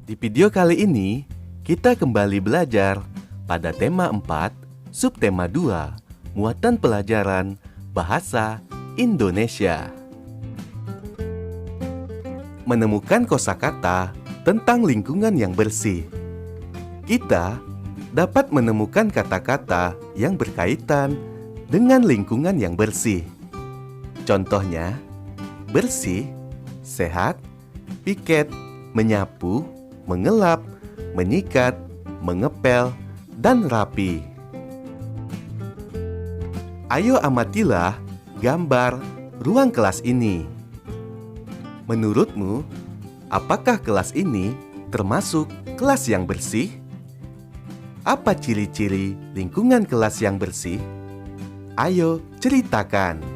Di video kali ini, kita kembali belajar pada tema 4, subtema 2, muatan pelajaran Bahasa Indonesia. Menemukan kosakata tentang lingkungan yang bersih. Kita dapat menemukan kata-kata yang berkaitan dengan lingkungan yang bersih. Contohnya, bersih, sehat, piket, menyapu, mengelap, menyikat, mengepel, dan rapi. Ayo amatilah gambar ruang kelas ini. Menurutmu, apakah kelas ini termasuk kelas yang bersih? Apa ciri-ciri lingkungan kelas yang bersih? Ayo ceritakan.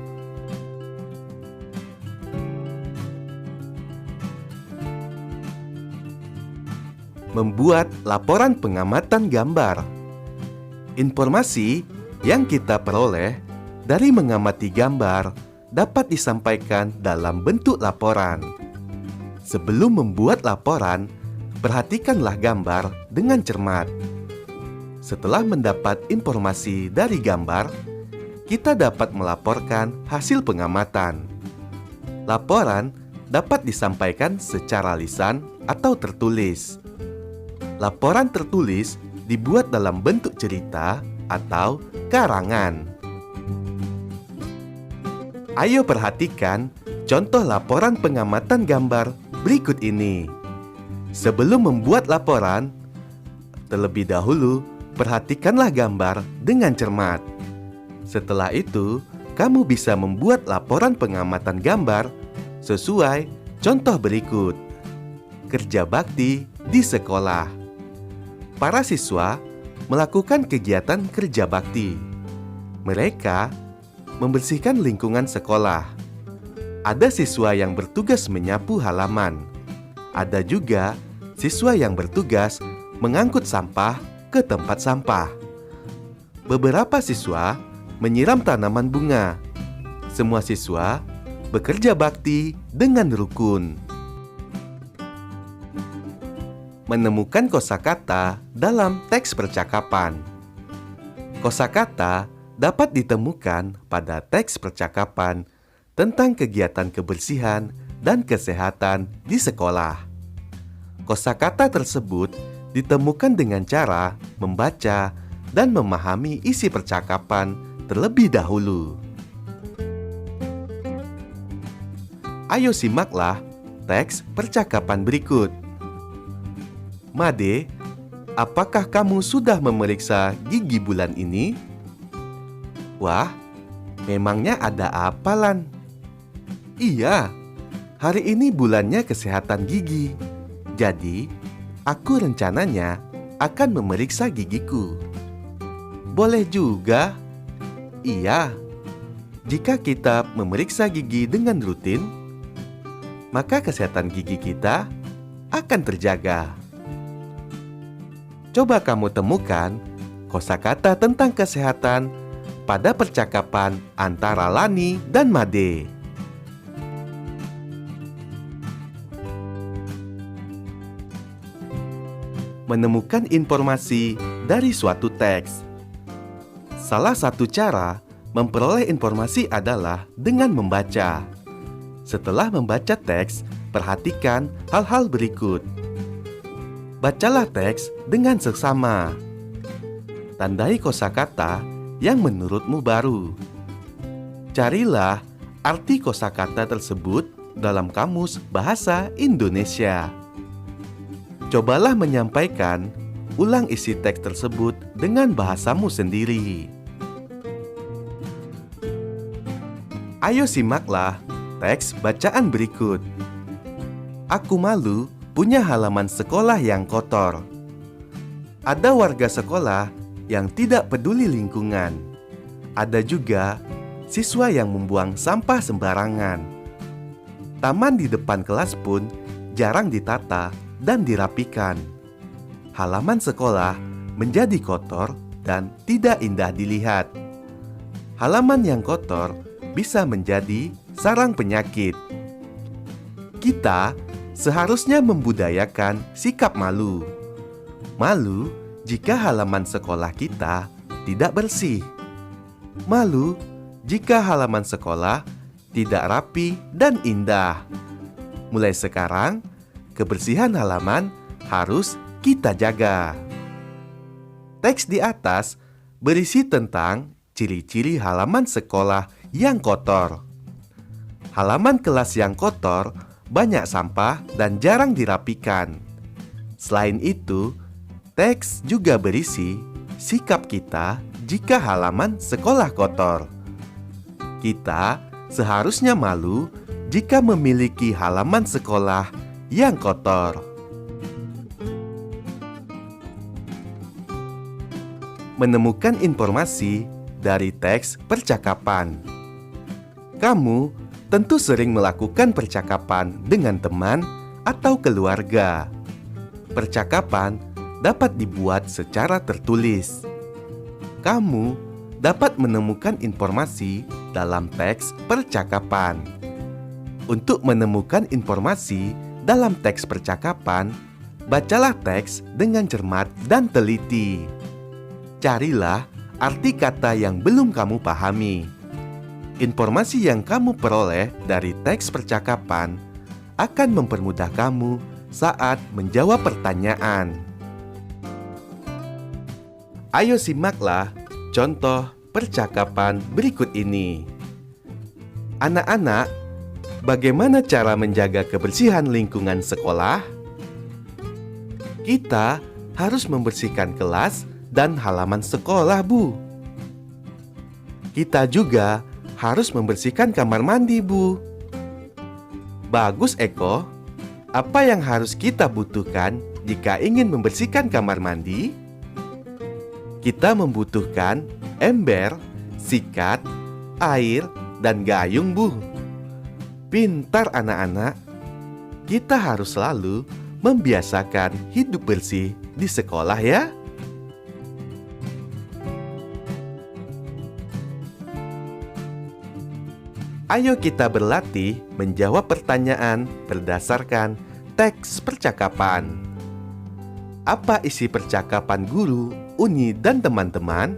Membuat laporan pengamatan gambar. Informasi yang kita peroleh dari mengamati gambar dapat disampaikan dalam bentuk laporan. Sebelum membuat laporan, perhatikanlah gambar dengan cermat. Setelah mendapat informasi dari gambar, kita dapat melaporkan hasil pengamatan. Laporan dapat disampaikan secara lisan atau tertulis. Laporan tertulis dibuat dalam bentuk cerita atau karangan. Ayo perhatikan contoh laporan pengamatan gambar berikut ini. Sebelum membuat laporan, terlebih dahulu perhatikanlah gambar dengan cermat. Setelah itu, kamu bisa membuat laporan pengamatan gambar sesuai contoh berikut. Kerja bakti di sekolah. Para siswa melakukan kegiatan kerja bakti. Mereka membersihkan lingkungan sekolah. Ada siswa yang bertugas menyapu halaman. Ada juga siswa yang bertugas mengangkut sampah ke tempat sampah. Beberapa siswa menyiram tanaman bunga. Semua siswa bekerja bakti dengan rukun. Menemukan kosakata dalam teks percakapan. Kosakata dapat ditemukan pada teks percakapan tentang kegiatan kebersihan dan kesehatan di sekolah. Kosakata tersebut ditemukan dengan cara membaca dan memahami isi percakapan terlebih dahulu. Ayo simaklah teks percakapan berikut. Made, apakah kamu sudah memeriksa gigi bulan ini? Wah, memangnya ada apa, Lan? Iya, hari ini bulannya kesehatan gigi. Jadi, aku rencananya akan memeriksa gigiku. Boleh juga. Iya, jika kita memeriksa gigi dengan rutin, maka kesehatan gigi kita akan terjaga. Coba kamu temukan kosakata tentang kesehatan pada percakapan antara Lani dan Made. Menemukan informasi dari suatu teks. Salah satu cara memperoleh informasi adalah dengan membaca. Setelah membaca teks, perhatikan hal-hal berikut. Bacalah teks dengan seksama. Tandai kosakata yang menurutmu baru. Carilah arti kosakata tersebut dalam kamus bahasa Indonesia. Cobalah menyampaikan ulang isi teks tersebut dengan bahasamu sendiri. Ayo simaklah teks bacaan berikut. Aku malu punya halaman sekolah yang kotor. Ada warga sekolah yang tidak peduli lingkungan. Ada juga siswa yang membuang sampah sembarangan. Taman di depan kelas pun jarang ditata dan dirapikan. Halaman sekolah menjadi kotor dan tidak indah dilihat. Halaman yang kotor bisa menjadi sarang penyakit. Kita seharusnya membudayakan sikap malu. Malu jika halaman sekolah kita tidak bersih. Malu jika halaman sekolah tidak rapi dan indah. Mulai sekarang, kebersihan halaman harus kita jaga. Teks di atas berisi tentang ciri-ciri halaman sekolah yang kotor. Halaman kelas yang kotor banyak sampah dan jarang dirapikan. Selain itu, teks juga berisi sikap kita jika halaman sekolah kotor. Kita seharusnya malu jika memiliki halaman sekolah yang kotor. Menemukan informasi dari teks percakapan. Kamu tentu sering melakukan percakapan dengan teman atau keluarga. Percakapan dapat dibuat secara tertulis. Kamu dapat menemukan informasi dalam teks percakapan. Untuk menemukan informasi dalam teks percakapan, bacalah teks dengan cermat dan teliti. Carilah arti kata yang belum kamu pahami. Informasi yang kamu peroleh dari teks percakapan akan mempermudah kamu saat menjawab pertanyaan. Ayo simaklah contoh percakapan berikut ini. Anak-anak, bagaimana cara menjaga kebersihan lingkungan sekolah? Kita harus membersihkan kelas dan halaman sekolah, Bu. Kita juga harus membersihkan kamar mandi, Bu. Bagus, Eko. Apa yang harus kita butuhkan jika ingin membersihkan kamar mandi? Kita membutuhkan ember, sikat, air, dan gayung, Bu. Pintar anak-anak. Kita harus selalu membiasakan hidup bersih di sekolah ya. Ayo kita berlatih menjawab pertanyaan berdasarkan teks percakapan. Apa isi percakapan guru, Uni, dan teman-teman?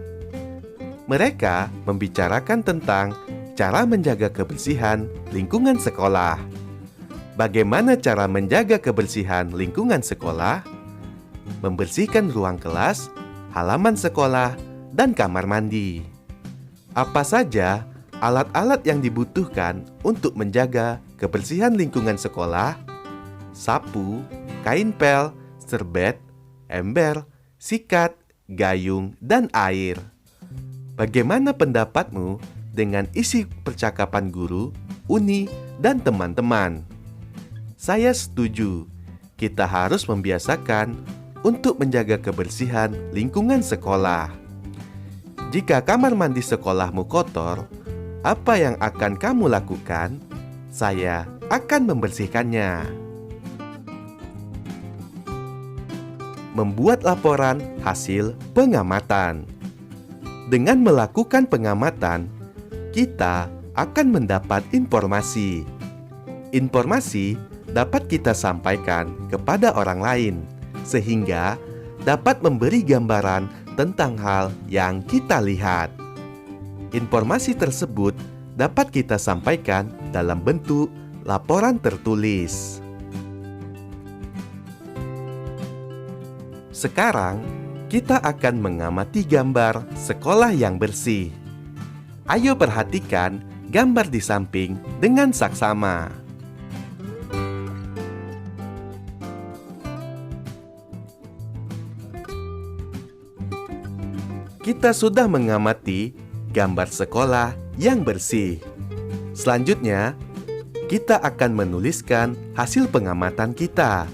Mereka membicarakan tentang cara menjaga kebersihan lingkungan sekolah. Bagaimana cara menjaga kebersihan lingkungan sekolah? Membersihkan ruang kelas, halaman sekolah, dan kamar mandi. Apa saja alat-alat yang dibutuhkan untuk menjaga kebersihan lingkungan sekolah? Sapu, kain pel, serbet, ember, sikat, gayung, dan air. Bagaimana pendapatmu dengan isi percakapan guru, Uni, dan teman-teman? Saya setuju. Kita harus membiasakan untuk menjaga kebersihan lingkungan sekolah. Jika kamar mandi sekolahmu kotor, apa yang akan kamu lakukan? Saya akan membersihkannya. Membuat laporan hasil pengamatan. Dengan melakukan pengamatan, kita akan mendapat informasi. Informasi dapat kita sampaikan kepada orang lain, sehingga dapat memberi gambaran tentang hal yang kita lihat. Informasi tersebut dapat kita sampaikan dalam bentuk laporan tertulis. Sekarang, kita akan mengamati gambar sekolah yang bersih. Ayo perhatikan gambar di samping dengan saksama. Kita sudah mengamati gambar sekolah yang bersih. Selanjutnya, kita akan menuliskan hasil pengamatan kita.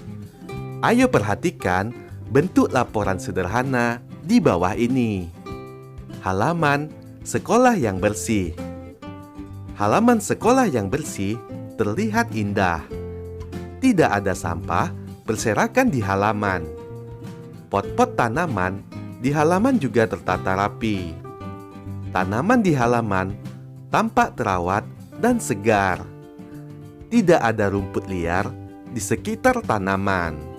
Ayo perhatikan bentuk laporan sederhana di bawah ini. Halaman sekolah yang bersih. Halaman sekolah yang bersih terlihat indah. Tidak ada sampah berserakan di halaman. Pot-pot tanaman di halaman juga tertata rapi. Tanaman di halaman tampak terawat dan segar. Tidak ada rumput liar di sekitar tanaman.